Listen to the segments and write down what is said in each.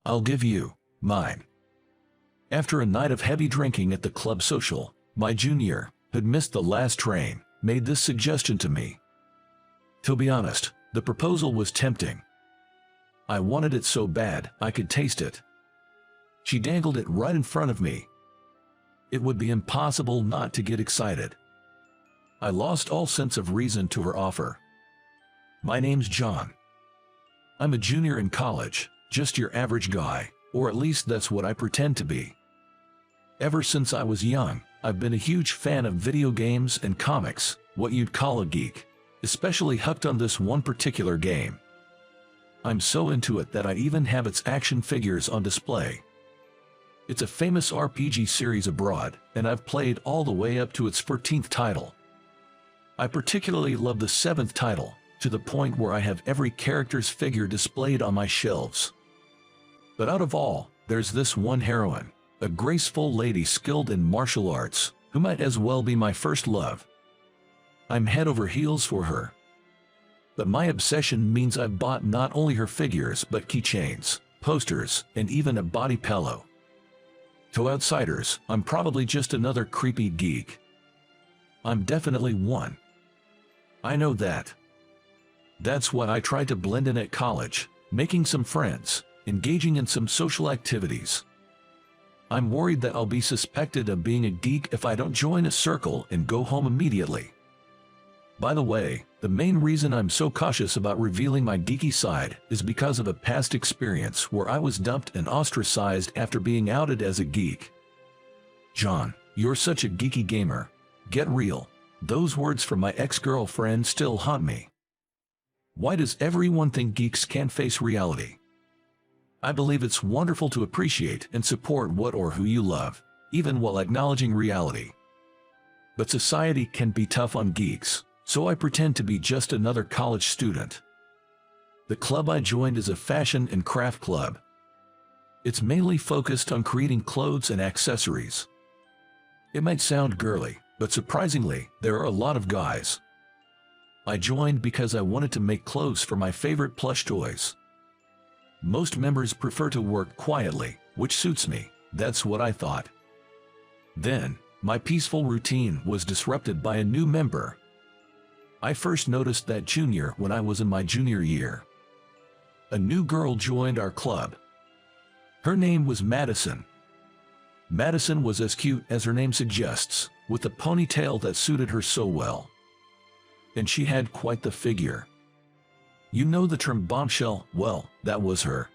I'll give you mine. After a night of heavy drinking at the club social, my junior, who'd missed the last train, made this suggestion to me. To be honest, the proposal was tempting. I wanted it so bad I could taste it. She dangled it right in front of me. It would be impossible not to get excited. I lost all sense of reason to her offer. My name's John. I'm a junior in college, just your average guy, or at least that's what I pretend to be. Ever since I was young, I've been a huge fan of video games and comics, what you'd call a geek, especially hooked on this one particular game. I'm so into it that I even have its action figures on display. It's a famous RPG series abroad, and I've played all the way up to its 14th title. I particularly love the 7th title, to the point where I have every character's figure displayed on my shelves. But out of all, there's this one heroine, a graceful lady skilled in martial arts, who might as well be my first love. I'm head over heels for her. But my obsession means I've bought not only her figures but keychains, posters, and even a body pillow. To outsiders, I'm probably just another creepy geek. I'm definitely one. I know that. That's why I tried to blend in at college, making some friends, engaging in some social activities. I'm worried that I'll be suspected of being a geek if I don't join a circle and go home immediately. By the way, the main reason I'm so cautious about revealing my geeky side is because of a past experience where I was dumped and ostracized after being outed as a geek. John, you're such a geeky gamer. Get real. Those words from my ex-girlfriend still haunt me. Why does everyone think geeks can't face reality? I believe it's wonderful to appreciate and support what or who you love, even while acknowledging reality. But society can be tough on geeks, so I pretend to be just another college student. The club I joined is a fashion and craft club. It's mainly focused on creating clothes and accessories. It might sound girly, but surprisingly, there are a lot of guys. I joined because I wanted to make clothes for my favorite plush toys. Most members prefer to work quietly, which suits me. That's what I thought. Then, my peaceful routine was disrupted by a new member. I first noticed that junior when I was in my junior year. A new girl joined our club. Her name was Madison. Madison was as cute as her name suggests, with a ponytail that suited her so well. And she had quite the figure. You know the term bombshell? Well, that was her.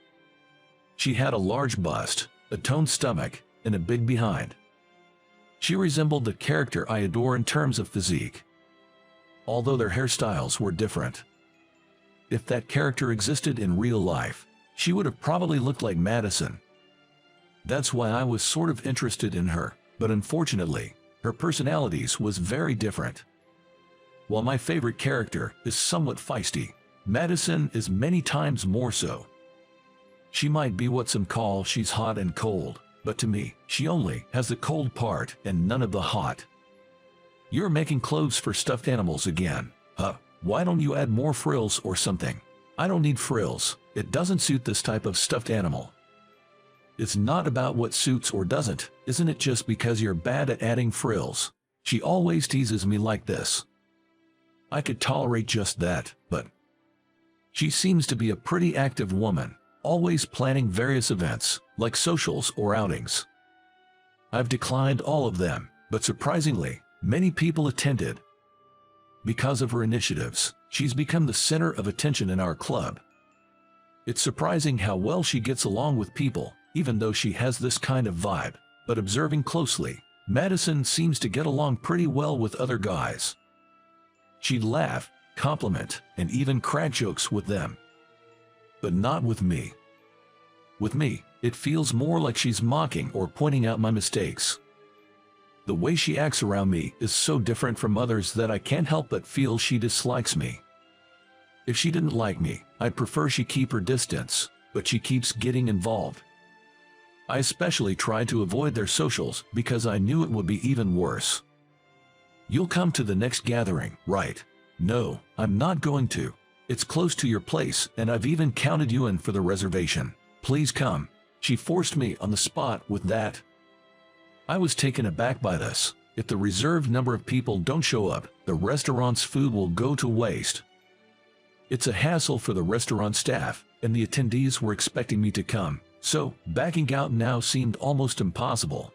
She had a large bust, a toned stomach, and a big behind. She resembled the character I adore in terms of physique, although their hairstyles were different. If that character existed in real life, she would have probably looked like Madison. That's why I was sort of interested in her, but unfortunately, her personality was very different. While my favorite character is somewhat feisty, Madison is many times more so. She might be what some call she's hot and cold, but to me, she only has the cold part and none of the hot. You're making clothes for stuffed animals again. Why don't you add more frills or something? I don't need frills. It doesn't suit this type of stuffed animal. It's not about what suits or doesn't, isn't it, just because you're bad at adding frills? She always teases me like this. I could tolerate just that, but she seems to be a pretty active woman, always planning various events, like socials or outings. I've declined all of them, but surprisingly, many people attended. Because of her initiatives, she's become the center of attention in our club. It's surprising how well she gets along with people, even though she has this kind of vibe, but observing closely, Madison seems to get along pretty well with other guys. She'd laugh, compliment, and even crack jokes with them. But not with me. With me, it feels more like she's mocking or pointing out my mistakes. The way she acts around me is so different from others that I can't help but feel she dislikes me. If she didn't like me, I'd prefer she keep her distance, but she keeps getting involved. I especially tried to avoid their socials because I knew it would be even worse. You'll come to the next gathering, right? No, I'm not going to. It's close to your place and I've even counted you in for the reservation. Please come. She forced me on the spot with that. I was taken aback by this. If the reserved number of people don't show up, the restaurant's food will go to waste. It's a hassle for the restaurant staff, and the attendees were expecting me to come, so backing out now seemed almost impossible.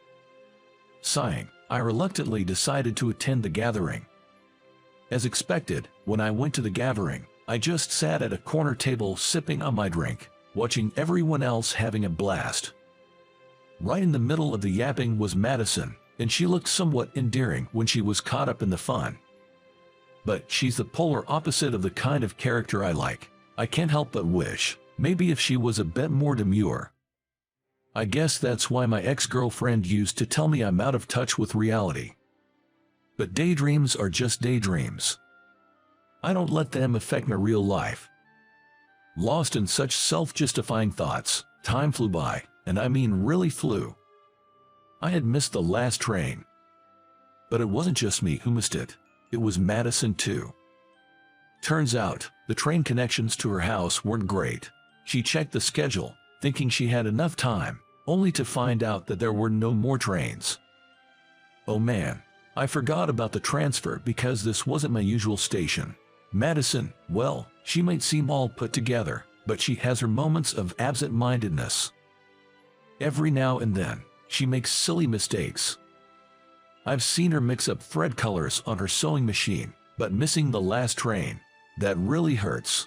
Sighing, I reluctantly decided to attend the gathering. As expected, when I went to the gathering, I just sat at a corner table sipping on my drink, watching everyone else having a blast. Right in the middle of the yapping was Madison, and she looked somewhat endearing when she was caught up in the fun. But she's the polar opposite of the kind of character I like. I can't help but wish, maybe if she was a bit more demure. I guess that's why my ex-girlfriend used to tell me I'm out of touch with reality. But daydreams are just daydreams. I don't let them affect my real life. Lost in such self-justifying thoughts, time flew by, and I mean really flew. I had missed the last train. But it wasn't just me who missed it. It was Madison too. Turns out, the train connections to her house weren't great. She checked the schedule, thinking she had enough time, only to find out that there were no more trains. Oh man, I forgot about the transfer because this wasn't my usual station. Madison, well, she might seem all put together, but she has her moments of absent-mindedness. Every now and then, she makes silly mistakes. I've seen her mix up thread colors on her sewing machine, but missing the last train. That really hurts.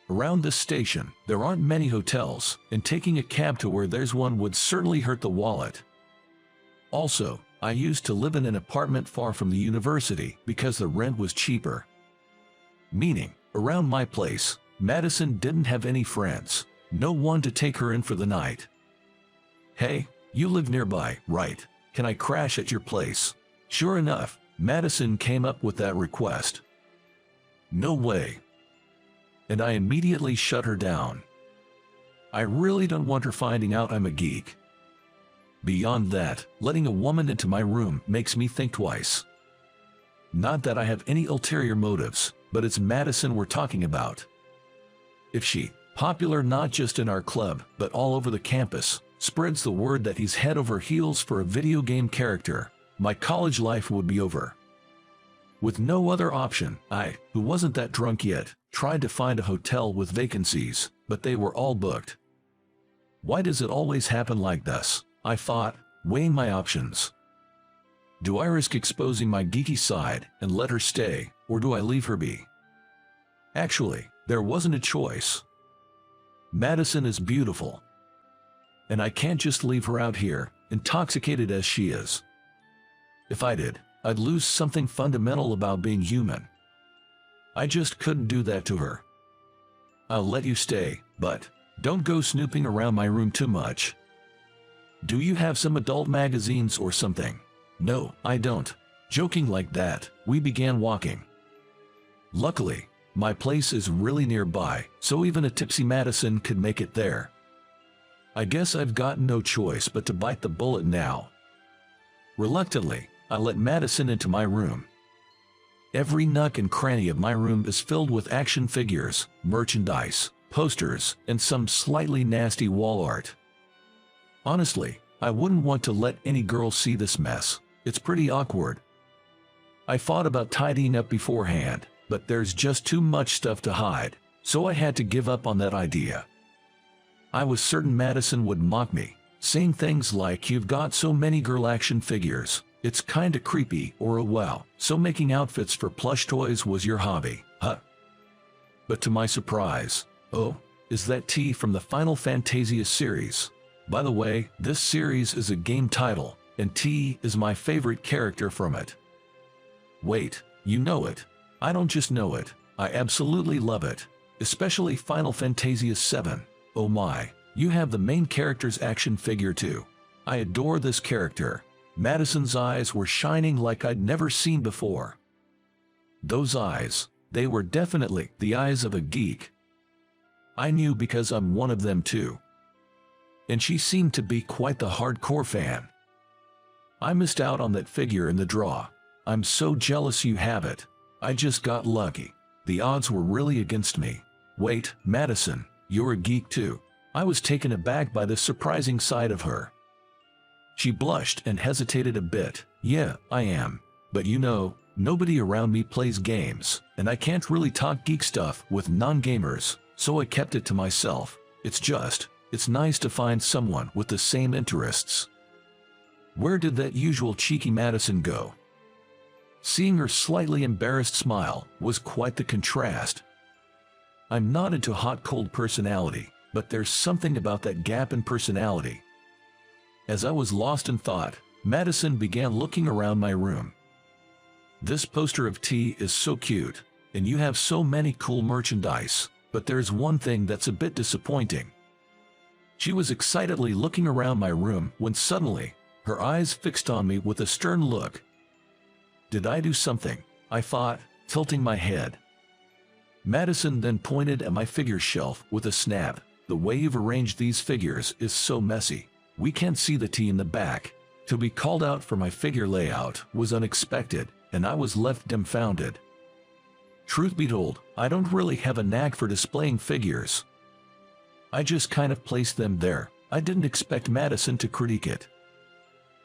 Around this station, there aren't many hotels, and taking a cab to where there's one would certainly hurt the wallet. Also, I used to live in an apartment far from the university because the rent was cheaper. Meaning, around my place, Madison didn't have any friends, no one to take her in for the night. Hey, you live nearby, right? Can I crash at your place? Sure enough, Madison came up with that request. No way. And I immediately shut her down. I really don't want her finding out I'm a geek. Beyond that, letting a woman into my room makes me think twice. Not that I have any ulterior motives, but it's Madison we're talking about. If she, popular not just in our club, but all over the campus, spreads the word that he's head over heels for a video game character, my college life would be over. With no other option, I, who wasn't that drunk yet, tried to find a hotel with vacancies, but they were all booked. Why does it always happen like this? I thought, weighing my options. Do I risk exposing my geeky side and let her stay, or do I leave her be? Actually, there wasn't a choice. Madison is beautiful. And I can't just leave her out here, intoxicated as she is. If I did, I'd lose something fundamental about being human. I just couldn't do that to her. I'll let you stay, but don't go snooping around my room too much. Do you have some adult magazines or something? No, I don't. Joking like that, we began walking. Luckily, my place is really nearby, so even a tipsy Madison could make it there. I guess I've got no choice but to bite the bullet now. Reluctantly, I let Madison into my room. Every nook and cranny of my room is filled with action figures, merchandise, posters, and some slightly nasty wall art. Honestly, I wouldn't want to let any girl see this mess. It's pretty awkward. I thought about tidying up beforehand, but there's just too much stuff to hide, so I had to give up on that idea. I was certain Madison would mock me, saying things like, "You've got so many girl action figures, it's kinda creepy," or "Oh wow, so making outfits for plush toys was your hobby, huh?" But to my surprise, oh, is that T from the Final Fantasia series. By the way, this series is a game title, and T is my favorite character from it. Wait, you know it? I don't just know it, I absolutely love it, especially Final Fantasia VII. Oh my, you have the main character's action figure too. I adore this character. Madison's eyes were shining like I'd never seen before. Those eyes, they were definitely the eyes of a geek. I knew because I'm one of them too. And she seemed to be quite the hardcore fan. I missed out on that figure in the draw. I'm so jealous you have it. I just got lucky. The odds were really against me. Wait, Madison, you're a geek too. I was taken aback by this surprising side of her. She blushed and hesitated a bit. Yeah, I am. But you know, nobody around me plays games, and I can't really talk geek stuff with non-gamers, so I kept it to myself. It's nice to find someone with the same interests. Where did that usual cheeky Madison go? Seeing her slightly embarrassed smile was quite the contrast. I'm not into hot-cold personality, but there's something about that gap in personality. As I was lost in thought, Madison began looking around my room. This poster of T is so cute, and you have so many cool merchandise, but there's one thing that's a bit disappointing. She was excitedly looking around my room when suddenly, her eyes fixed on me with a stern look. Did I do something? I thought, tilting my head. Madison then pointed at my figure shelf with a snap. The way you've arranged these figures is so messy. We can't see the T in the back. To be called out for my figure layout was unexpected, and I was left dumbfounded. Truth be told, I don't really have a knack for displaying figures. I just kind of placed them there. I didn't expect Madison to critique it.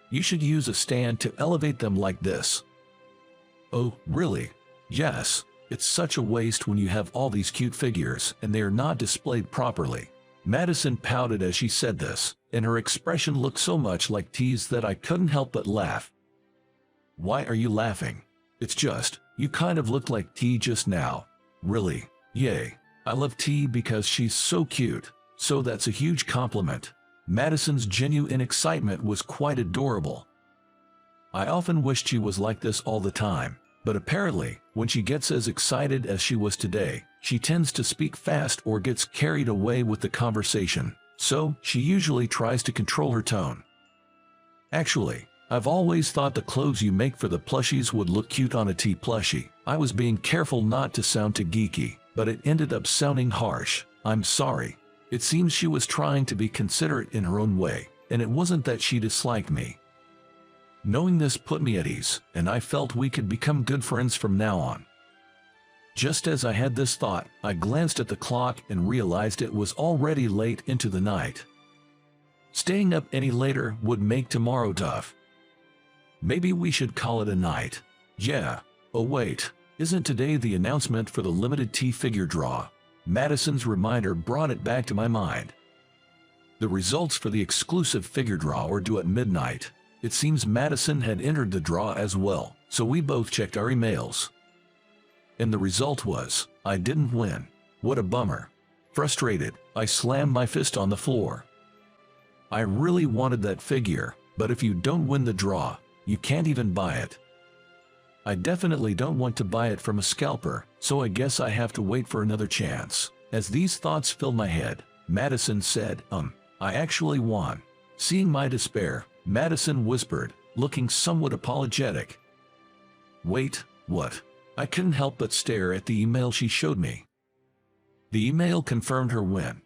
You should use a stand to elevate them like this. Oh, really? Yes. It's such a waste when you have all these cute figures and they are not displayed properly. Madison pouted as she said this, and her expression looked so much like T's that I couldn't help but laugh. Why are you laughing? It's just, you kind of looked like T just now. Really? Yay. I love T because she's so cute, so that's a huge compliment. Madison's genuine excitement was quite adorable. I often wished she was like this all the time, but apparently, when she gets as excited as she was today, she tends to speak fast or gets carried away with the conversation, so she usually tries to control her tone. Actually, I've always thought the clothes you make for the plushies would look cute on a T plushie. I was being careful not to sound too geeky, but it ended up sounding harsh. I'm sorry. It seems she was trying to be considerate in her own way, and it wasn't that she disliked me. Knowing this put me at ease, and I felt we could become good friends from now on. Just as I had this thought, I glanced at the clock and realized it was already late into the night. Staying up any later would make tomorrow tough. Maybe we should call it a night. Yeah. Oh wait, isn't today the announcement for the limited T figure draw? Madison's reminder brought it back to my mind. The results for the exclusive figure draw were due at midnight. It seems Madison had entered the draw as well, so we both checked our emails. And the result was, I didn't win. What a bummer. Frustrated, I slammed my fist on the floor. I really wanted that figure, but if you don't win the draw, you can't even buy it. I definitely don't want to buy it from a scalper, so I guess I have to wait for another chance. As these thoughts filled my head, Madison said, I actually won. Seeing my despair, Madison whispered, looking somewhat apologetic. Wait, what? I couldn't help but stare at the email she showed me. The email confirmed her win.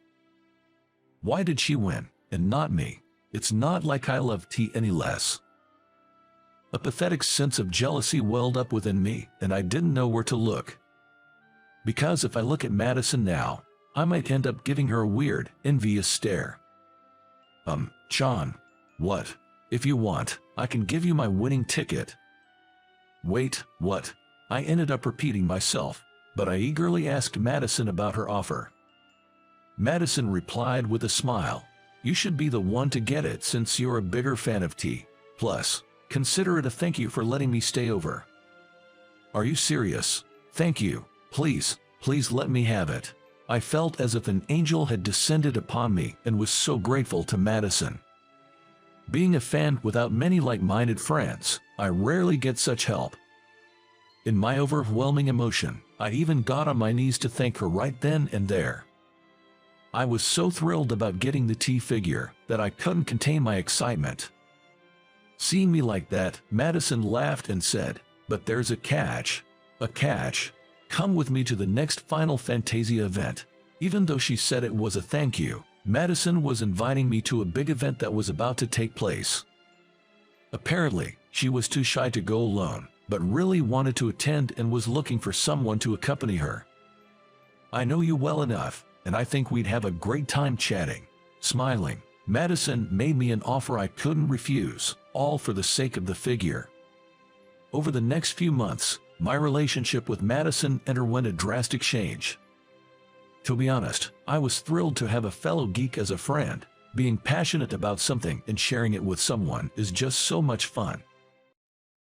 Why did she win, and not me? It's not like I love T any less. A pathetic sense of jealousy welled up within me, and I didn't know where to look. Because if I look at Madison now, I might end up giving her a weird, envious stare. John. What? If you want, I can give you my winning ticket. Wait, what? I ended up repeating myself, but I eagerly asked Madison about her offer. Madison replied with a smile. You should be the one to get it since you're a bigger fan of T. Plus, consider it a thank you for letting me stay over. Are you serious? Thank you. Please, please let me have it. I felt as if an angel had descended upon me and was so grateful to Madison. Being a fan without many like-minded friends, I rarely get such help. In my overwhelming emotion, I even got on my knees to thank her right then and there. I was so thrilled about getting the T figure that I couldn't contain my excitement. Seeing me like that, Madison laughed and said, but there's a catch. A catch. Come with me to the next Final Fantasia event. Even though she said it was a thank you, Madison was inviting me to a big event that was about to take place. Apparently, she was too shy to go alone, but really wanted to attend and was looking for someone to accompany her. I know you well enough, and I think we'd have a great time chatting. Smiling, Madison made me an offer I couldn't refuse, all for the sake of the figure. Over the next few months, my relationship with Madison underwent a drastic change. To be honest, I was thrilled to have a fellow geek as a friend. Being passionate about something and sharing it with someone is just so much fun.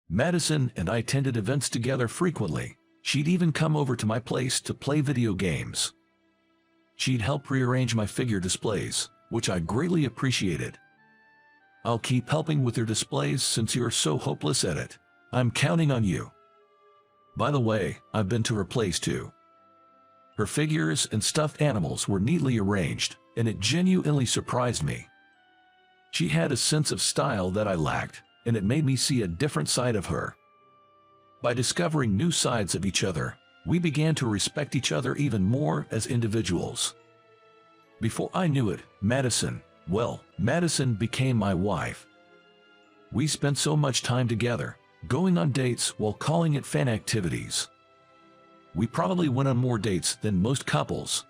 Madison and I attended events together frequently. She'd even come over to my place to play video games. She'd help rearrange my figure displays, which I greatly appreciated. I'll keep helping with your displays since you're so hopeless at it. I'm counting on you. By the way, I've been to her place too. Her figures and stuffed animals were neatly arranged, and it genuinely surprised me. She had a sense of style that I lacked, and it made me see a different side of her. By discovering new sides of each other, we began to respect each other even more as individuals. Before I knew it, Madison became my wife. We spent so much time together, going on dates while calling it fan activities. We probably went on more dates than most couples.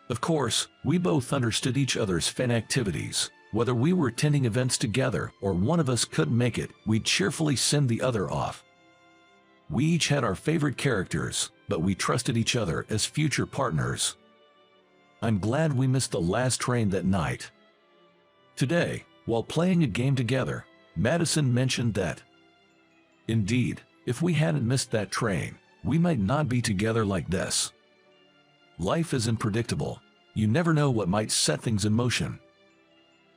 Of course, we both understood each other's fan activities. Whether we were attending events together or one of us couldn't make it, we'd cheerfully send the other off. We each had our favorite characters, but we trusted each other as future partners. I'm glad we missed the last train that night. Today, while playing a game together, Madison mentioned that, indeed, if we hadn't missed that train, we might not be together like this. Life is unpredictable. You never know what might set things in motion.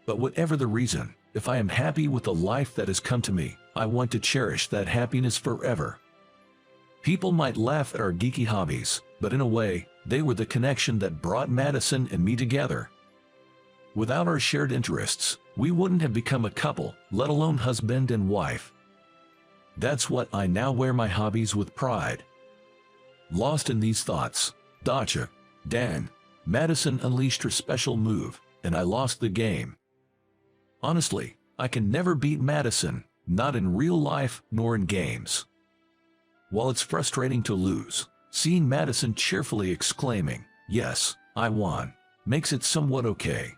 But whatever the reason, if I am happy with the life that has come to me, I want to cherish that happiness forever. People might laugh at our geeky hobbies, but in a way, they were the connection that brought Madison and me together. Without our shared interests, we wouldn't have become a couple, let alone husband and wife. That's what I now wear my hobbies with pride. Lost in these thoughts, Madison unleashed her special move, and I lost the game. Honestly, I can never beat Madison, not in real life nor in games. While it's frustrating to lose, seeing Madison cheerfully exclaiming, "Yes, I won," makes it somewhat okay.